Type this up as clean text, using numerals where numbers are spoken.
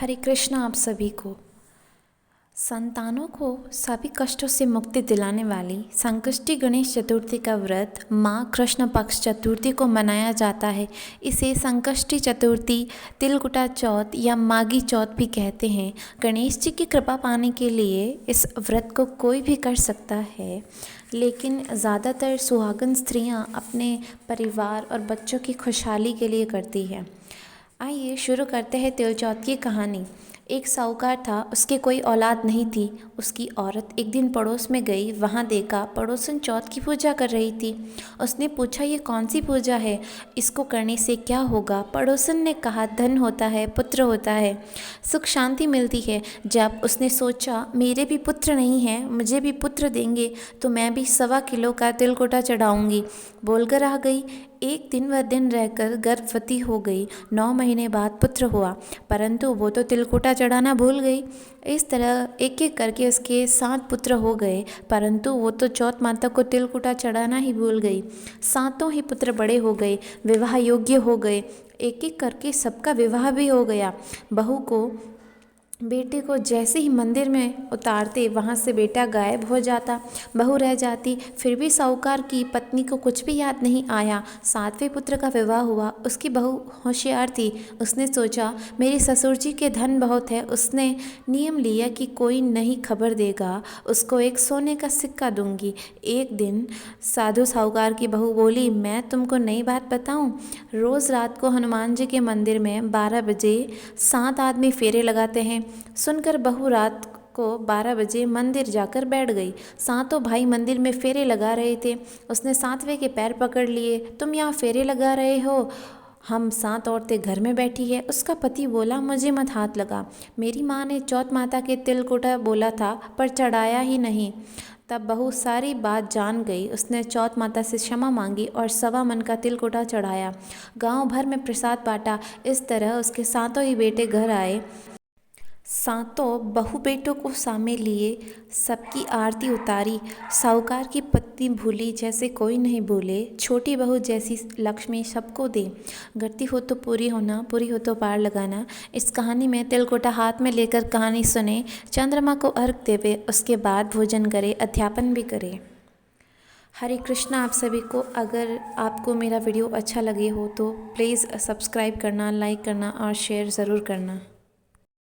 हरे कृष्ण आप सभी को। संतानों को सभी कष्टों से मुक्ति दिलाने वाली संकष्टी गणेश चतुर्थी का व्रत माँ कृष्ण पक्ष चतुर्थी को मनाया जाता है। इसे संकष्टी चतुर्थी, तिलकुटा चौथ या माघी चौथ भी कहते हैं। गणेश जी की कृपा पाने के लिए इस व्रत को कोई भी कर सकता है, लेकिन ज़्यादातर सुहागन स्त्रियाँ अपने परिवार और बच्चों की खुशहाली के लिए करती है। आइए शुरू करते हैं तिल चौथ की कहानी। एक साहूकार था, उसके कोई औलाद नहीं थी। उसकी औरत एक दिन पड़ोस में गई, वहाँ देखा पड़ोसन चौथ की पूजा कर रही थी। उसने पूछा, ये कौन सी पूजा है, इसको करने से क्या होगा? पड़ोसन ने कहा, धन होता है, पुत्र होता है, सुख शांति मिलती है। जब उसने सोचा मेरे भी पुत्र नहीं हैं, मुझे भी पुत्र देंगे तो मैं भी 1.25 किलो का तिलकुटा चढ़ाऊँगी, बोलकर आ गई। एक दिन वह दिन रहकर गर्भवती हो गई। 9 महीने बाद पुत्र हुआ, परंतु वो तो तिलकुटा चढ़ाना भूल गई। इस तरह एक एक करके उसके 7 पुत्र हो गए, परंतु वो तो चौथ माता को तिलकुटा चढ़ाना ही भूल गई। 7 ही पुत्र बड़े हो गए, विवाह योग्य हो गए। एक एक करके सबका विवाह भी हो गया। बहू को, बेटे को जैसे ही मंदिर में उतारते, वहाँ से बेटा गायब हो जाता, बहू रह जाती। फिर भी साहूकार की पत्नी को कुछ भी याद नहीं आया। 7वें पुत्र का विवाह हुआ। उसकी बहू होशियार थी, उसने सोचा मेरे ससुर जी के धन बहुत है। उसने नियम लिया कि कोई नहीं खबर देगा, उसको एक सोने का सिक्का दूंगी। एक दिन साधु साहूकार की बहू बोली, मैं तुमको नई बात बताऊं, रोज़ रात को हनुमान जी के मंदिर में 12 बजे 7 आदमी फेरे लगाते हैं। सुनकर बहू रात को 12 बजे मंदिर जाकर बैठ गई। 7 भाई मंदिर में फेरे लगा रहे थे। उसने 7वें के पैर पकड़ लिए, तुम यहाँ फेरे लगा रहे हो, हम 7 औरतें घर में बैठी है। उसका पति बोला, मुझे मत हाथ लगा, मेरी माँ ने चौथ माता के तिलकुटा बोला था पर चढ़ाया ही नहीं। तब बहू सारी बात जान गई। उसने चौथ माता से क्षमा मांगी और 1.25 मन का तिलकुटा चढ़ाया। गांव भर में प्रसाद बांटा। इस तरह उसके 7 ही बेटे घर आए। 7 बहू बेटों को सामने लिए सबकी आरती उतारी। साहूकार की पत्नी भूली जैसे कोई नहीं भूले, छोटी बहू जैसी लक्ष्मी सबको दे। गढ़ती हो तो पूरी होना, पूरी हो तो पार लगाना। इस कहानी में तिलकुटा हाथ में लेकर कहानी सुने, चंद्रमा को अर्घ देवे, उसके बाद भोजन करे, अध्यापन भी करे। हरे कृष्ण आप सभी को। अगर आपको मेरा वीडियो अच्छा लगे हो तो प्लीज़ सब्सक्राइब करना, लाइक करना और शेयर ज़रूर करना।